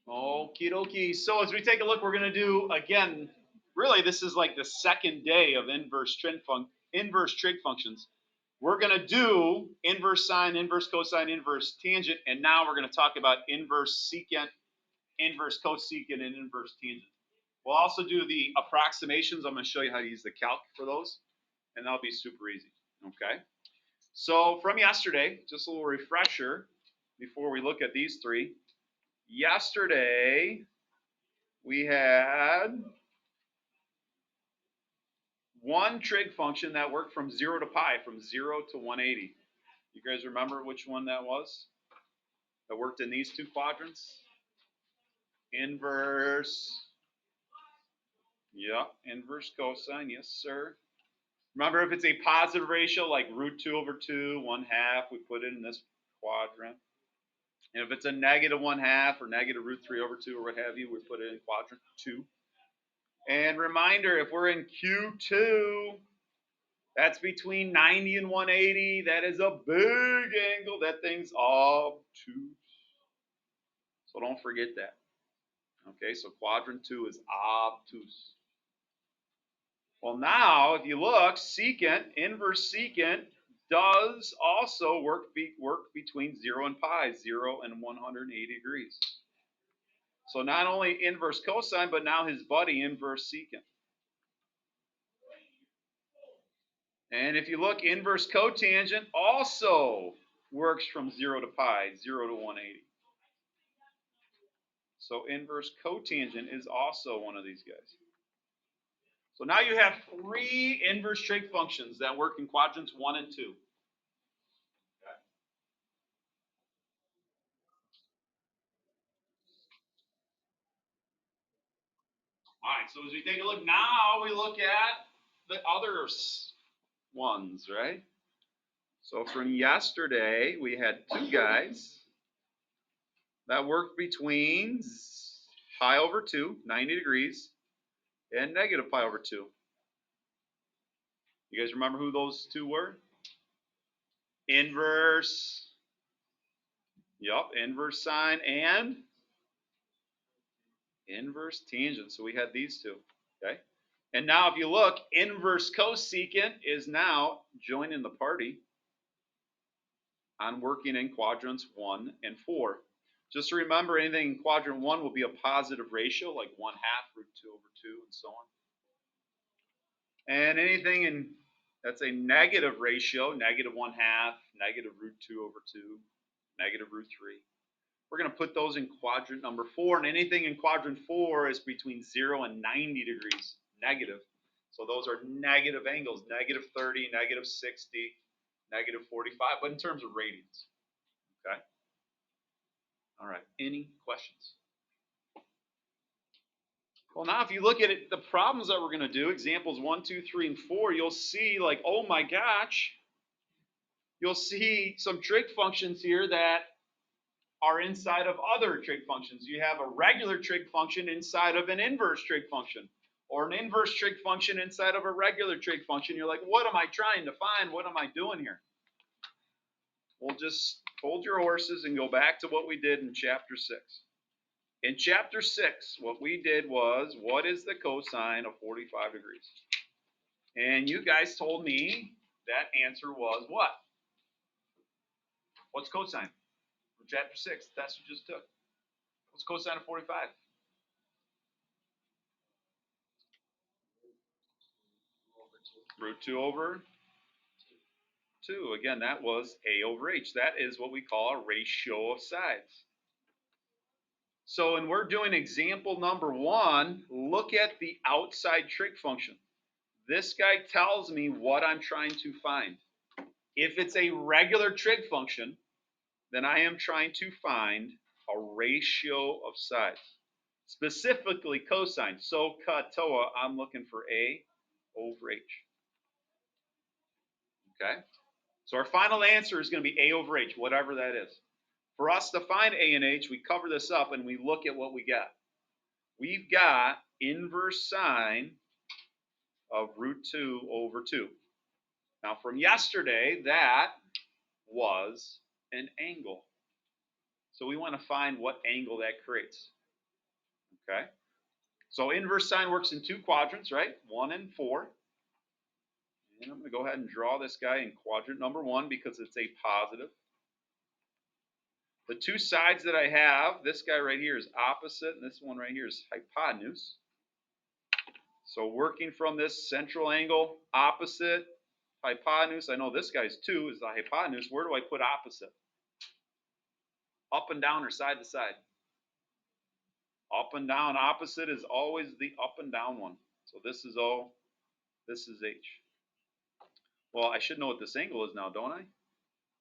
Okie dokie. So as we take a look, we're going to do, again, really this is like the second day of inverse trig functions. We're going to do inverse sine, inverse cosine, inverse tangent, and now we're going to talk about inverse secant, inverse cosecant, and inverse tangent. We'll also do the approximations. I'm going to show you how to use the calc for those, and that'll be super easy. Okay. So from yesterday, just a little refresher before we look at these three. Yesterday, we had one trig function that worked from 0 to pi, from 0 to 180. You guys remember which one that was? That worked in these two quadrants? Inverse. Yeah, inverse cosine, yes, sir. Remember, if it's a positive ratio like root 2 over 2, 1/2, we put it in this quadrant. And if it's a negative 1/2 or negative root 3 over 2 or what have you, we put it in quadrant 2. And reminder, if we're in Q2, that's between 90 and 180. That is a big angle. That thing's obtuse. So don't forget that. Okay, so quadrant 2 is obtuse. Well, now, if you look, secant, inverse secant, does also work between 0 and pi, 0 and 180 degrees. So not only inverse cosine, but now his buddy, inverse secant. And if you look, inverse cotangent also works from 0 to pi, 0 to 180. So inverse cotangent is also one of these guys. So now you have three inverse trig functions that work in quadrants 1 and 2. All right, so as we take a look now, we look at the other ones, right? So from yesterday, we had two guys that worked between pi over 2, 90 degrees, and negative pi over 2. You guys remember who those two were? Inverse, inverse sine and inverse tangent. So we had these two, okay? And now if you look, inverse cosecant is now joining the party on working in quadrants 1 and 4. Just remember, anything in quadrant 1 will be a positive ratio, like 1/2 root 2 over 2, and so on. And anything in that's a negative ratio, negative 1/2, negative root 2 over 2, negative root 3. We're going to put those in quadrant number 4, and anything in quadrant 4 is between 0 and 90 degrees, negative. So those are negative angles, negative 30, negative 60, negative 45, but in terms of radians. Okay? All right, any questions? Well, now if you look at it, the problems that we're going to do, examples 1, 2, 3, and 4, you'll see like, oh my gosh, you'll see some trig functions here that are inside of other trig functions. You have a regular trig function inside of an inverse trig function, or an inverse trig function inside of a regular trig function. You're like, what am I trying to find? What am I doing here? Well, just hold your horses and go back to what we did in chapter 6. In chapter 6, what we did was, what is the cosine of 45 degrees? And you guys told me that answer was what? What's cosine? From chapter 6, that's what you just took. What's cosine of 45? Root 2 over 2. Again, that was A over H. That is what we call a ratio of sides. So when we're doing example number 1, look at the outside trig function. This guy tells me what I'm trying to find. If it's a regular trig function, then I am trying to find a ratio of sides, specifically cosine. So katoa, I'm looking for A over H. Okay? So our final answer is going to be A over H, whatever that is. For us to find A and H, we cover this up and we look at what we got. We've got inverse sine of root 2 over 2. Now from yesterday, that was an angle. So we want to find what angle that creates. Okay. So inverse sine works in 2 quadrants, right? 1 and 4. And I'm going to go ahead and draw this guy in quadrant number 1 because it's a positive. The 2 sides that I have, this guy right here is opposite, and this one right here is hypotenuse. So working from this central angle, opposite, hypotenuse, I know this guy's 2 is the hypotenuse. Where do I put opposite? Up and down or side to side? Up and down. Opposite is always the up and down one. So this is O, this is H. Well, I should know what this angle is now, don't I?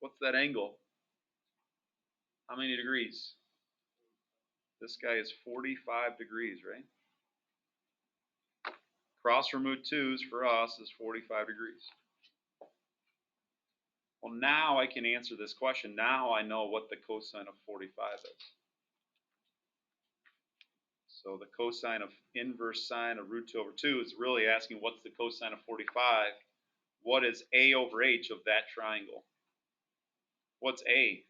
What's that angle? How many degrees? This guy is 45 degrees, right? Cross from root 2's for us is 45 degrees. Well, now I can answer this question. Now I know what the cosine of 45 is. So the cosine of inverse sine of root 2 over 2 is really asking what's the cosine of 45. What is A over H of that triangle? What's A?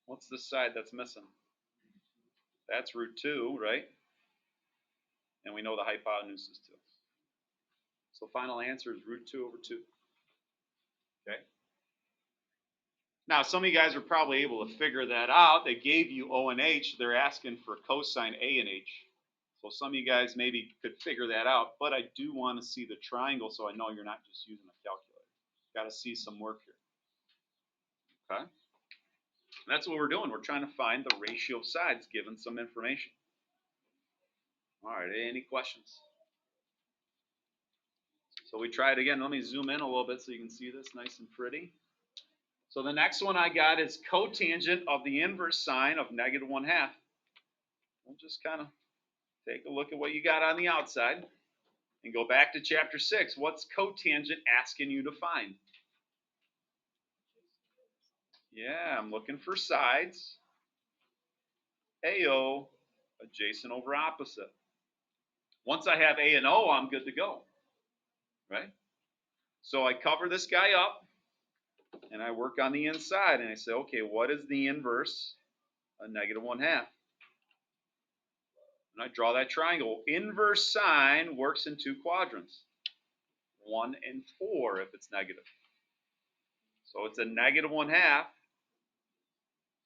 What's the side that's missing? That's root 2, right? And we know the hypotenuse is 2. So final answer is root 2 over 2. Okay. Now, some of you guys are probably able to figure that out. They gave you O and H. They're asking for cosine A and H. So some of you guys maybe could figure that out. But I do want to see the triangle so I know you're not just using a calculator. Got to see some work here. Okay. That's what we're doing. We're trying to find the ratio of sides given some information. All right, any questions? So we try it again. Let me zoom in a little bit so you can see this nice and pretty. So the next one I got is cotangent of the inverse sine of negative 1/2. We'll just kind of take a look at what you got on the outside and go back to chapter 6. What's cotangent asking you to find? Yeah, I'm looking for sides. AO, adjacent over opposite. Once I have A and O, I'm good to go, right? So I cover this guy up, and I work on the inside, and I say, okay, what is the inverse of negative 1/2? And I draw that triangle. Inverse sine works in 2 quadrants, 1 and 4 if it's negative. So it's a negative 1/2.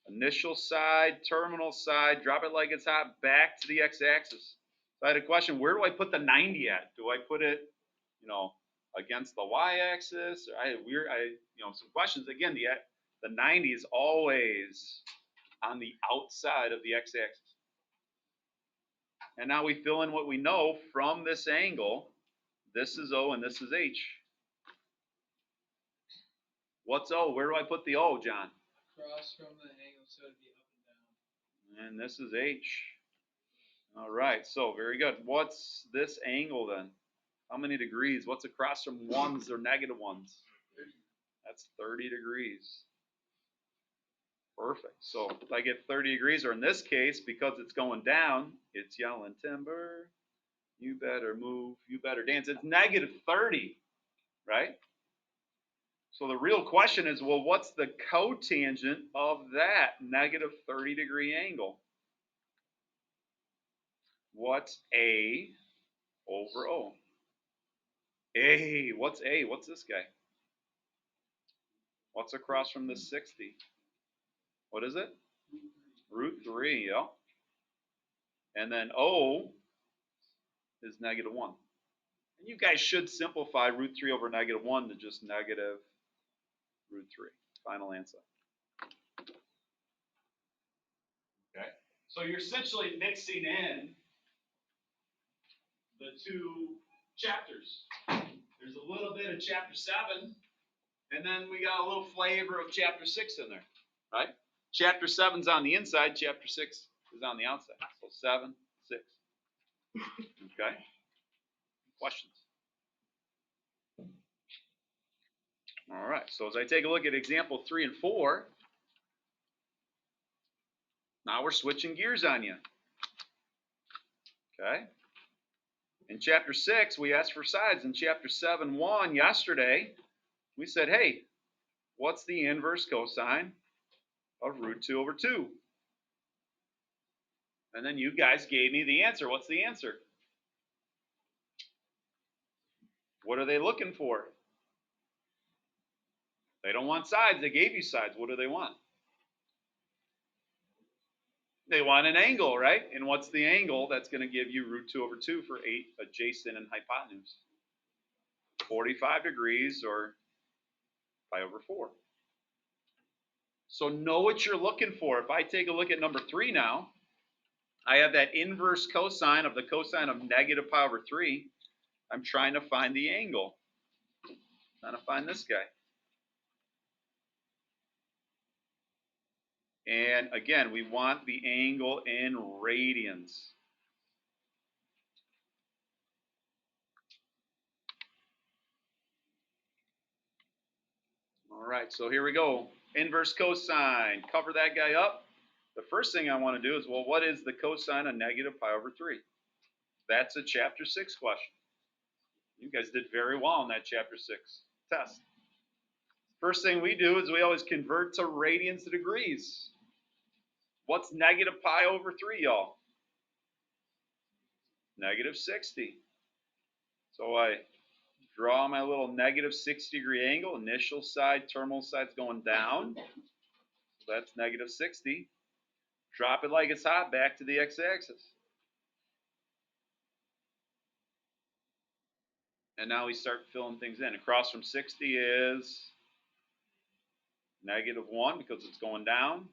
Initial side, terminal side, drop it like it's hot, back to the x-axis. So I had a question, where do I put the 90 at? Do I put it, against the y-axis? Some questions. Again, the 90 is always on the outside of the x-axis. And now we fill in what we know from this angle. This is O and this is H. What's O? Where do I put the O, John? Across from the angle, so it'd be up and down. And this is H. All right, so very good. What's this angle then? How many degrees? What's across from ones or negative ones? 30. That's 30 degrees. Perfect. So if I get 30 degrees, or in this case, because it's going down, it's yelling timber. You better move. You better dance. It's negative 30, right? So the real question is, well, what's the cotangent of that negative 30 degree angle? What's A over O? A, what's A? What's this guy? What's across from the 60? What is it? Root 3, yeah. And then O is negative 1. And you guys should simplify root 3 over negative 1 to just negative root 3. Final answer. Okay. So you're essentially mixing in the 2 chapters. There's a little bit of chapter 7, and then we got a little flavor of chapter 6 in there, right? Chapter 7's on the inside, chapter 6 is on the outside. So 7, 6. Okay? Questions? All right, so as I take a look at example 3 and 4, now we're switching gears on you. Okay? In chapter 6, we asked for sides. In chapter 7:1 yesterday, we said, hey, what's the inverse cosine of root 2 over 2? And then you guys gave me the answer. What's the answer? What are they looking for? They don't want sides. They gave you sides. What do they want? They want an angle, right? And what's the angle that's going to give you root 2 over 2 for 8 adjacent and hypotenuse? 45 degrees or pi over 4. So know what you're looking for. If I take a look at number 3 now, I have that inverse cosine of the cosine of negative pi over 3. I'm trying to find the angle. I'm trying to find this guy. And again, we want the angle in radians. All right, so here we go. Inverse cosine. Cover that guy up. The first thing I want to do is, well, what is the cosine of negative pi over 3? That's a chapter 6 question. You guys did very well in that chapter 6 test. First thing we do is we always convert to radians to degrees. What's negative pi over 3, y'all? Negative 60. So I draw my little negative 60-degree angle. Initial side, terminal side's going down. So that's negative 60. Drop it like it's hot back to the x-axis. And now we start filling things in. Across from 60 is negative 1 because it's going down.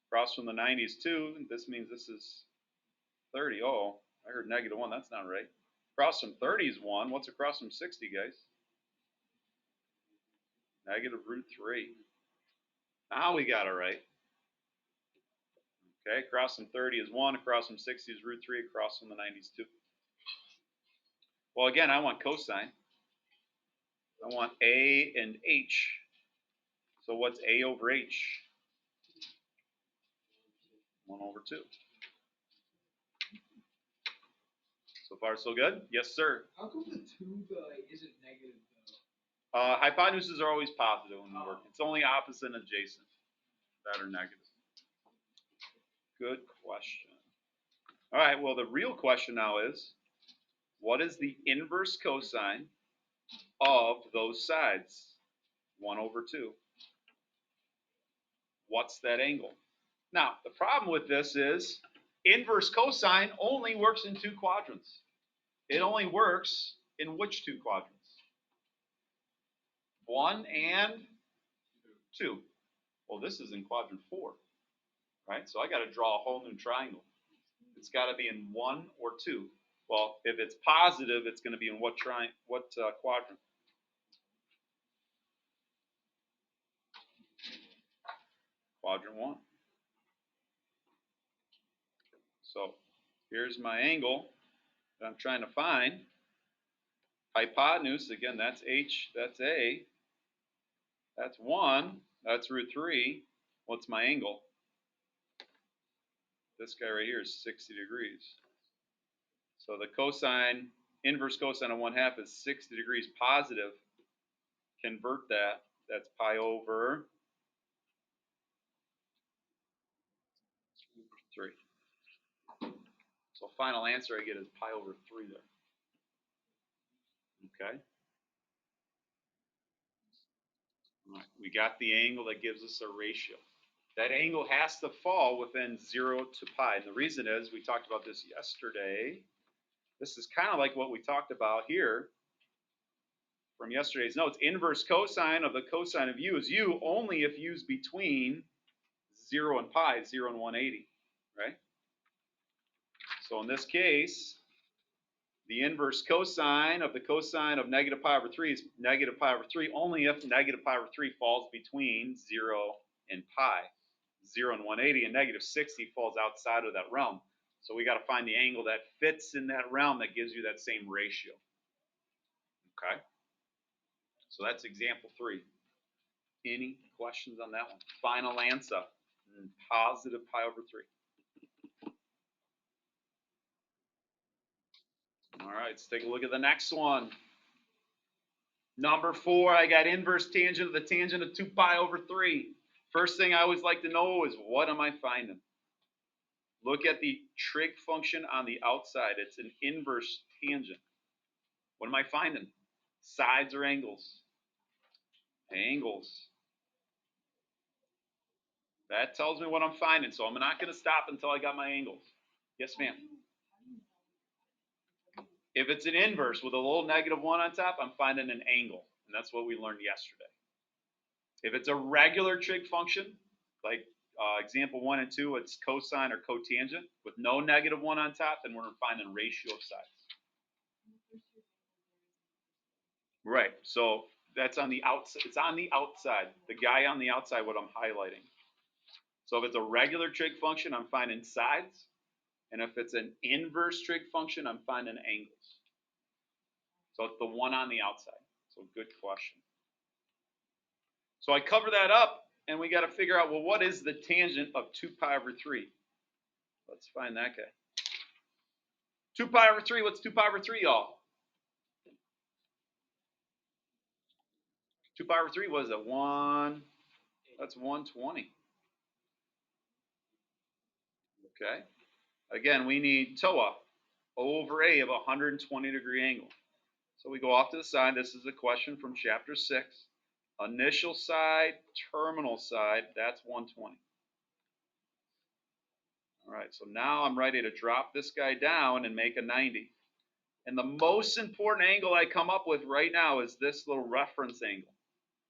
Across from the 90 is 2. This means this is 30. Oh, I heard negative 1. That's not right. Across from 30 is 1. What's across from 60, guys? Negative root 3. Now we got it right. Okay, across from 30 is 1. Across from 60 is root 3. Across from the 90 is 2. Well, again, I want cosine. I want A and H. So what's A over H? 1 over 2. So far, so good? Yes, sir. How come the tube isn't negative though? Hypotenuses are always positive when we work. It's only opposite and adjacent that are negative. Good question. All right, well, the real question now is, what is the inverse cosine of those sides? 1 over 2. What's that angle? Now, the problem with this is inverse cosine only works in 2 quadrants. It only works in which 2 quadrants? 1 and 2. Well, this is in quadrant 4, right? So I got to draw a whole new triangle. It's got to be in 1 or 2. Well, if it's positive, it's going to be in what quadrant? Quadrant 1. So here's my angle that I'm trying to find. Hypotenuse, again, that's H, that's A. That's 1, that's root 3. What's my angle? This guy right here is 60 degrees. So the cosine, inverse cosine of 1/2 is 60 degrees positive. Convert that. That's pi over 3. So final answer I get is pi over 3 there. Okay. All right. We got the angle that gives us a ratio. That angle has to fall within 0 to pi. And the reason is, we talked about this yesterday. This is kind of like what we talked about here from yesterday's notes. Inverse cosine of the cosine of u is u only if u is between 0 and pi, 0 and 180, right? So in this case, the inverse cosine of the cosine of negative pi over 3 is negative pi over 3 only if negative pi over 3 falls between 0 and pi. 0 and 180, and negative 60 falls outside of that realm. So we got to find the angle that fits in that realm that gives you that same ratio. Okay? So that's example 3. Any questions on that one? Final answer, positive pi over 3. All right, let's take a look at the next one. Number 4, I got inverse tangent of the tangent of 2 pi over 3. First thing I always like to know is, what am I finding? Look at the trig function on the outside. It's an inverse tangent. What am I finding? Sides or angles? Angles. That tells me what I'm finding, so I'm not going to stop until I got my angles. Yes, ma'am. If it's an inverse with a little -1 on top, I'm finding an angle, and that's what we learned yesterday. If it's a regular trig function, like example 1 and 2, it's cosine or cotangent with no -1 on top, then we're finding ratio of sides. Right, so that's on the outside. It's on the outside. The guy on the outside, what I'm highlighting. So if it's a regular trig function, I'm finding sides. And if it's an inverse trig function, I'm finding angles. So it's the one on the outside. So good question. So I cover that up, and we got to figure out, well, what is the tangent of 2 pi over 3? Let's find that guy. 2 pi over 3, what's 2 pi over 3, y'all? 2 pi over 3 was a 1. That's 120. Okay. Again, we need TOA over A of a 120-degree angle. So we go off to the side. This is a question from chapter 6. Initial side, terminal side, that's 120. All right, so now I'm ready to drop this guy down and make a 90. And the most important angle I come up with right now is this little reference angle.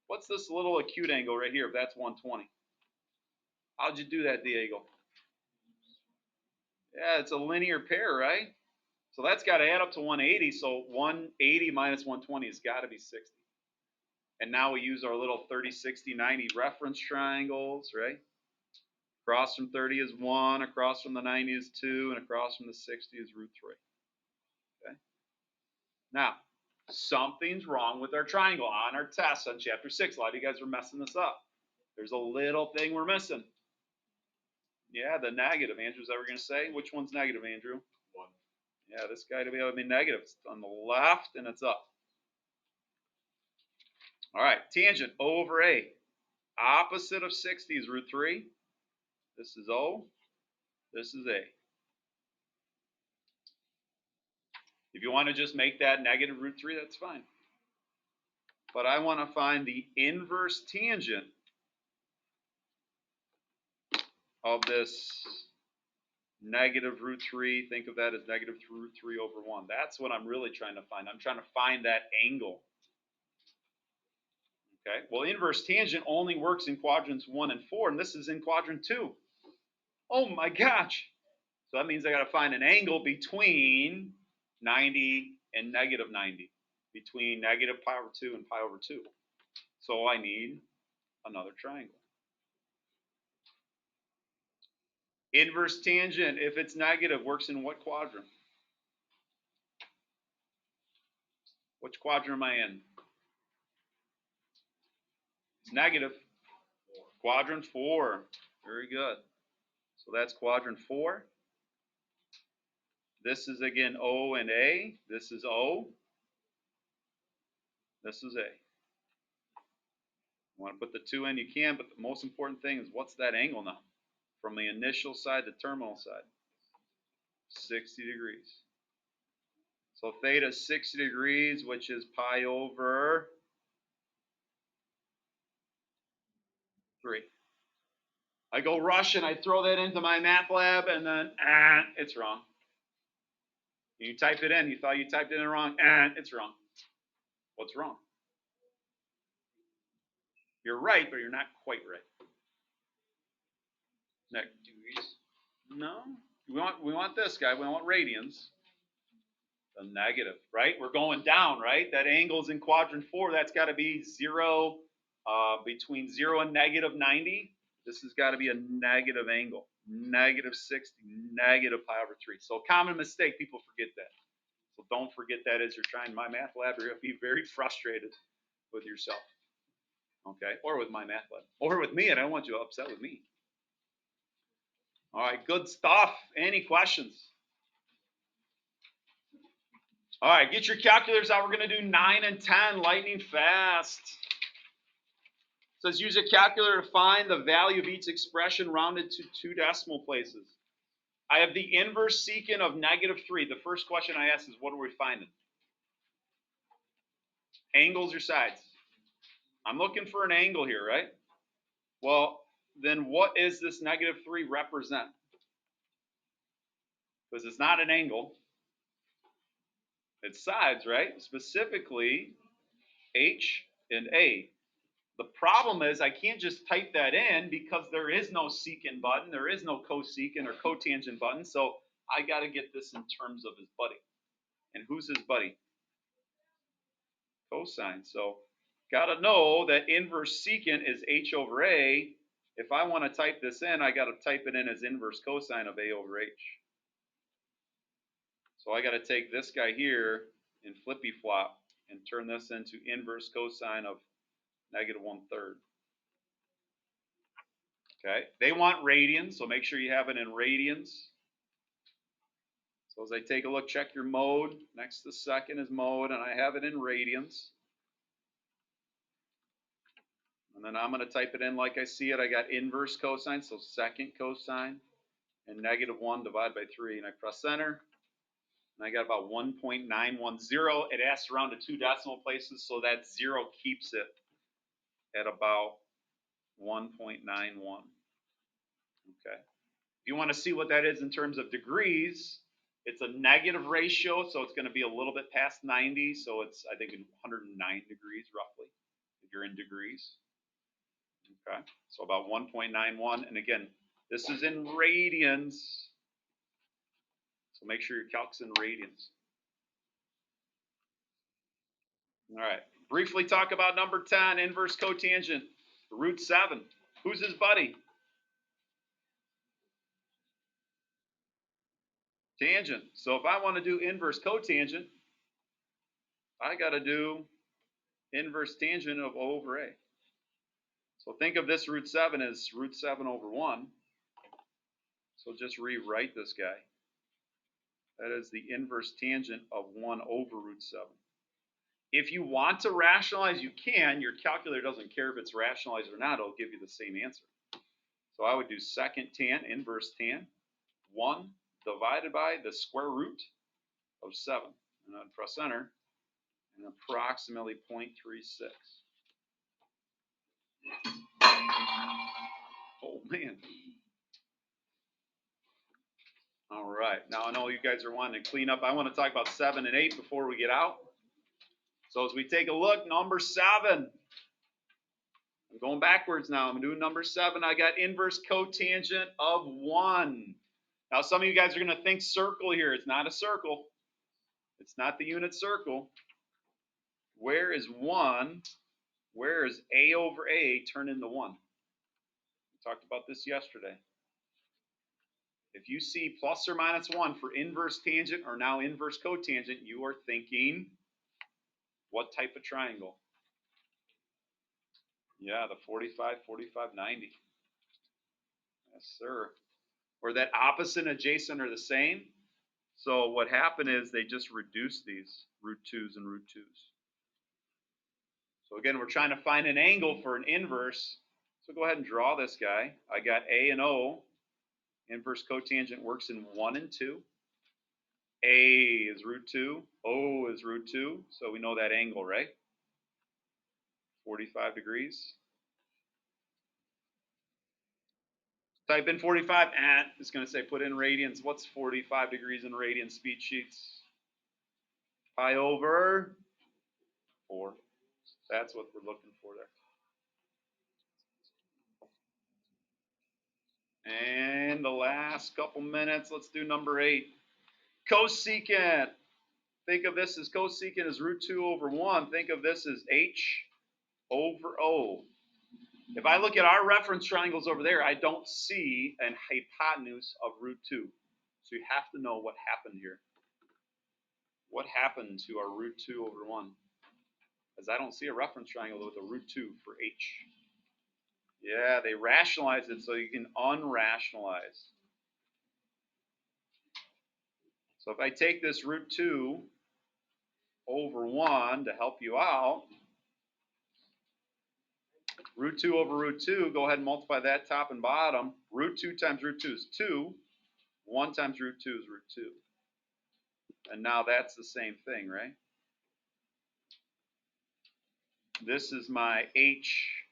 What's this little acute angle right here if that's 120? How'd you do that, Diego? Yeah, it's a linear pair, right? So that's got to add up to 180. So 180 minus 120 has got to be 60. And now we use our little 30, 60, 90 reference triangles, right? Across from 30 is 1, across from the 90 is 2, and across from the 60 is root 3. Okay? Now, something's wrong with our triangle on our test on chapter 6. A lot of you guys are messing this up. There's a little thing we're missing. Yeah, the negative. Andrew's ever going to say? Which one's negative, Andrew? 1. Yeah, this guy to be able to be negative. It's on the left, and it's up. All right, tangent over A. Opposite of 60 is root 3. This is O. This is A. If you want to just make that negative root 3, that's fine. But I want to find the inverse tangent of this negative root 3. Think of that as negative root 3 over 1. That's what I'm really trying to find. I'm trying to find that angle. Okay, well, inverse tangent only works in quadrants 1 and 4, and this is in quadrant 2. Oh my gosh. So that means I got to find an angle between 90 and negative 90, between negative pi over 2 and pi over 2. So I need another triangle. Inverse tangent, if it's negative, works in what quadrant? Which quadrant am I in? It's negative. Quadrant 4. Very good. So that's quadrant 4. This is again O and A. This is O. This is A. You want to put the 2 in, you can, but the most important thing is what's that angle now? From the initial side to terminal side. 60 degrees. So theta is 60 degrees, which is pi over 3. I go Russian, I throw that into my math lab, and then, it's wrong. You type it in, you thought you typed it in wrong, it's wrong. What's wrong? You're right, but you're not quite right. Next. Degrees? No. We want this guy, we want radians. The negative, right? We're going down, right? That angle's in quadrant 4, that's got to be 0, between 0 and negative 90. This has got to be a negative angle. Negative 60, negative pi over 3. So common mistake, people forget that. So don't forget that as you're trying my math lab. You're going to be very frustrated with yourself. Okay? Or with my math lab. Or with me, and I don't want you upset with me. All right, good stuff. Any questions? All right, get your calculators out. We're going to do 9 and 10 lightning fast. It says use a calculator to find the value of each expression rounded to 2 decimal places. I have the inverse secant of -3. The first question I ask is, what are we finding? Angles or sides? I'm looking for an angle here, right? Well, then what is this -3 represent? Because it's not an angle. It's sides, right? Specifically, H and A. The problem is I can't just type that in because there is no secant button, there is no cosecant or cotangent button, so I got to get this in terms of his buddy. And who's his buddy? Cosine. So got to know that inverse secant is H over A. If I want to type this in, I got to type it in as inverse cosine of A over H. So I got to take this guy here and flippy flop and turn this into inverse cosine of -1/3. Okay, they want radians, so make sure you have it in radians. So as I take a look, check your mode. Next to second is mode, and I have it in radians. And then I'm going to type it in like I see it. I got inverse cosine, so second cosine, and -1 divided by 3. And I press enter, and I got about 1.910. It asks around to 2 decimal places, so that 0 keeps it at about 1.91. Okay. If you want to see what that is in terms of degrees, it's a negative ratio, so it's going to be a little bit past 90. So it's, I think, 109 degrees roughly, if you're in degrees. Okay, so about 1.91. And again, this is in radians. So make sure your calc's in radians. All right, briefly talk about number 10, inverse cotangent, √7. Who's his buddy? Tangent. So if I want to do inverse cotangent, I got to do inverse tangent of O over A. So think of this √7 as √7 over 1. So just rewrite this guy. That is the inverse tangent of 1 over √7. If you want to rationalize, you can. Your calculator doesn't care if it's rationalized or not. It'll give you the same answer. So I would do second tan, inverse tan, 1 divided by the square root of 7. And I'd press enter, and approximately 0.36. Oh, man. All right. Now I know you guys are wanting to clean up. I want to talk about 7 and 8 before we get out. So as we take a look, number 7. I'm going backwards now. I'm doing number 7. I got inverse cotangent of 1. Now some of you guys are going to think circle here. It's not a circle. It's not the unit circle. Where is 1? Where is A over A turn into 1? We talked about this yesterday. If you see plus or minus 1 for inverse tangent or now inverse cotangent, you are thinking what type of triangle? Yeah, the 45, 45, 90. Yes, sir. Or that opposite and adjacent are the same. So what happened is they just reduced these √2s and √2s. So again, we're trying to find an angle for an inverse. So go ahead and draw this guy. I got A and O. Inverse cotangent works in 1 and 2. A is √2. O is √2. So we know that angle, right? 45 degrees. Type in 45, and it's going to say put in radians. What's 45 degrees in radians, speed sheets? Pi over 4. That's what we're looking for there. And the last couple minutes, let's do number 8. Cosecant. Think of this as cosecant as √2 over 1. Think of this as H over O. If I look at our reference triangles over there, I don't see an hypotenuse of √2. So you have to know what happened here. What happened to our √2 over 1? Because I don't see a reference triangle with a √2 for H. Yeah, they rationalize it so you can unrationalize. So if I take this √2 over 1 to help you out, √2 over √2, go ahead and multiply that top and bottom. √2 times √2 is 2. 1 times root 2 is root 2. And now that's the same thing, right? This is my h.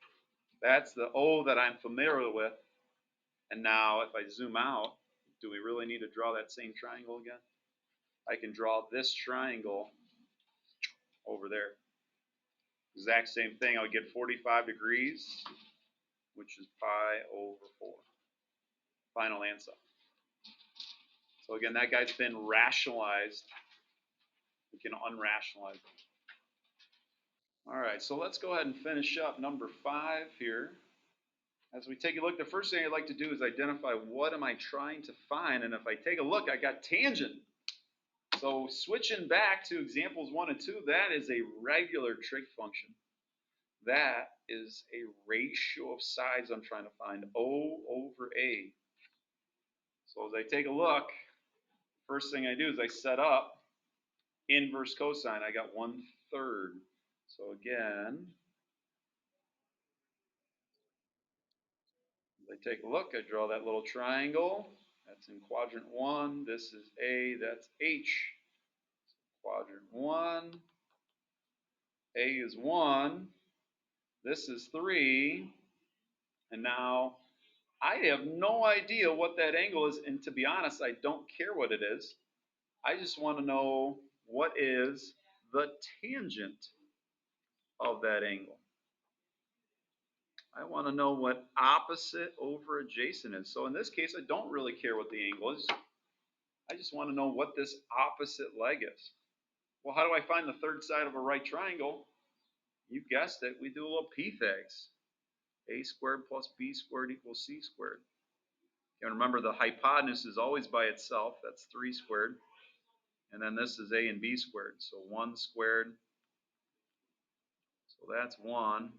That's the O that I'm familiar with. And now if I zoom out, do we really need to draw that same triangle again? I can draw this triangle over there. Exact same thing. I would get 45 degrees, which is pi over 4. Final answer. So again, that guy's been rationalized. We can unrationalize it. All right, so let's go ahead and finish up number 5 here. As we take a look, the first thing I'd like to do is identify what am I trying to find. And if I take a look, I got tangent. So switching back to examples 1 and 2, that is a regular trig function. That is a ratio of sides I'm trying to find, O over A. So as I take a look, first thing I do is I set up inverse cosine. I got 1/3. So again, as I take a look, I draw that little triangle. That's in quadrant 1. This is A, that's H. Quadrant 1, A is 1. This is 3. And now I have no idea what that angle is. And to be honest, I don't care what it is. I just want to know what is the tangent of that angle. I want to know what opposite over adjacent is. So in this case, I don't really care what the angle is. I just want to know what this opposite leg is. Well, how do I find the third side of a right triangle? You guessed it. We do a little p-thags. A squared plus b squared equals c squared. And remember, the hypotenuse is always by itself. That's 3 squared. And then this is a and b squared. So 1 squared. So that's 1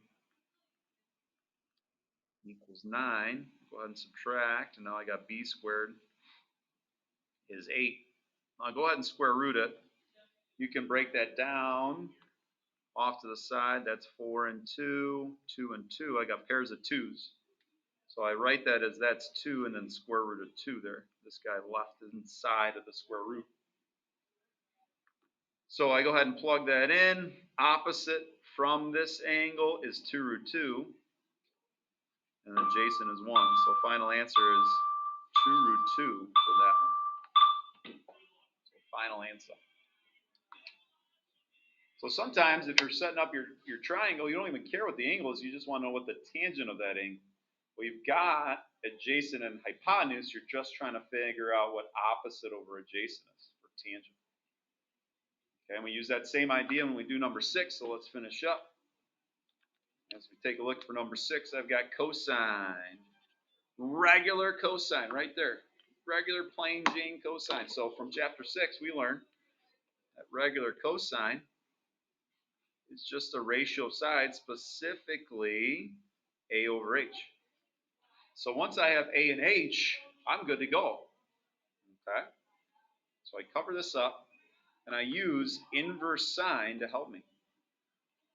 equals 9. Go ahead and subtract. And now I got b squared is 8. Now go ahead and square root it. You can break that down off to the side. That's 4 and 2, 2 and 2. I got pairs of 2's. So I write that as that's 2 and then square root of 2 there. This guy left inside of the square root. So I go ahead and plug that in. Opposite from this angle is 2 root 2. And adjacent is 1. So final answer is 2 root 2 for that one. So final answer. So sometimes if you're setting up your triangle, you don't even care what the angle is. You just want to know what the tangent of that angle. We've got adjacent and hypotenuse. You're just trying to figure out what opposite over adjacent is for tangent. Okay, and we use that same idea when we do number 6. So let's finish up. As we take a look for number 6, I've got cosine. Regular cosine right there. Regular plain Jane cosine. So from chapter 6, we learned that regular cosine is just a ratio of sides, specifically A over H. So once I have A and H, I'm good to go. Okay? So I cover this up, and I use inverse sine to help me.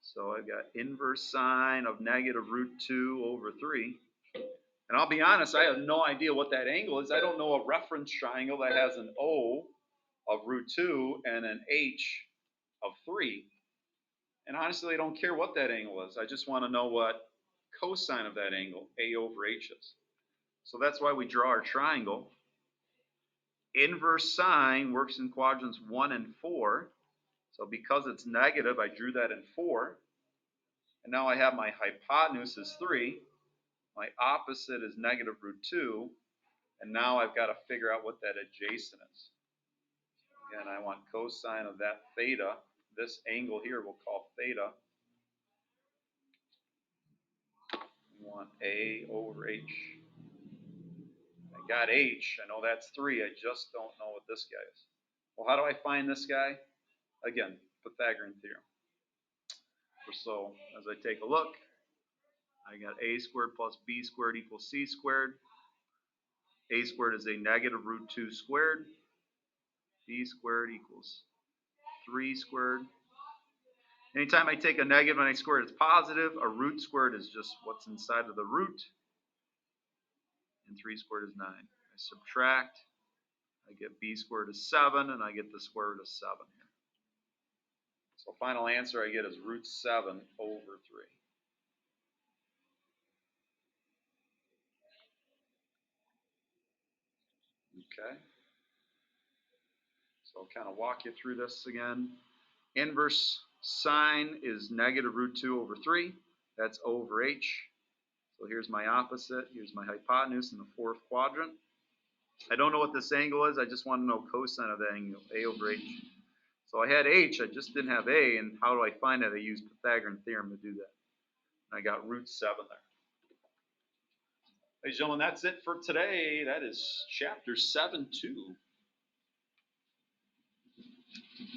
So I've got inverse sine of negative root 2 over 3. And I'll be honest, I have no idea what that angle is. I don't know a reference triangle that has an O of root 2 and an H of 3. And honestly, I don't care what that angle is. I just want to know what cosine of that angle, A over H, is. So that's why we draw our triangle. Inverse sine works in quadrants 1 and 4. So because it's negative, I drew that in 4. And now I have my hypotenuse is 3. My opposite is negative root 2. And now I've got to figure out what that adjacent is. Again, I want cosine of that theta. This angle here we'll call theta. We want A over H. I got H. I know that's 3. I just don't know what this guy is. Well, how do I find this guy? Again, Pythagorean theorem. So as I take a look, I got a squared plus b squared equals c squared. A squared is a negative root 2 squared. B squared equals 3 squared. Anytime I take a negative and I square it, it's positive. A root squared is just what's inside of the root. And 3 squared is 9. I subtract. I get b squared is 7, and I get the square root of 7 here. So final answer I get is root 7 over 3. Okay. So I'll kind of walk you through this again. Inverse sine is negative root 2 over 3. That's over h. So here's my opposite. Here's my hypotenuse in the fourth quadrant. I don't know what this angle is. I just want to know cosine of that angle, a over h. So I had h, I just didn't have a, and how do I find it? I used Pythagorean theorem to do that. And I got root 7 there. Ladies and gentlemen, that's it for today. That is chapter 7-2.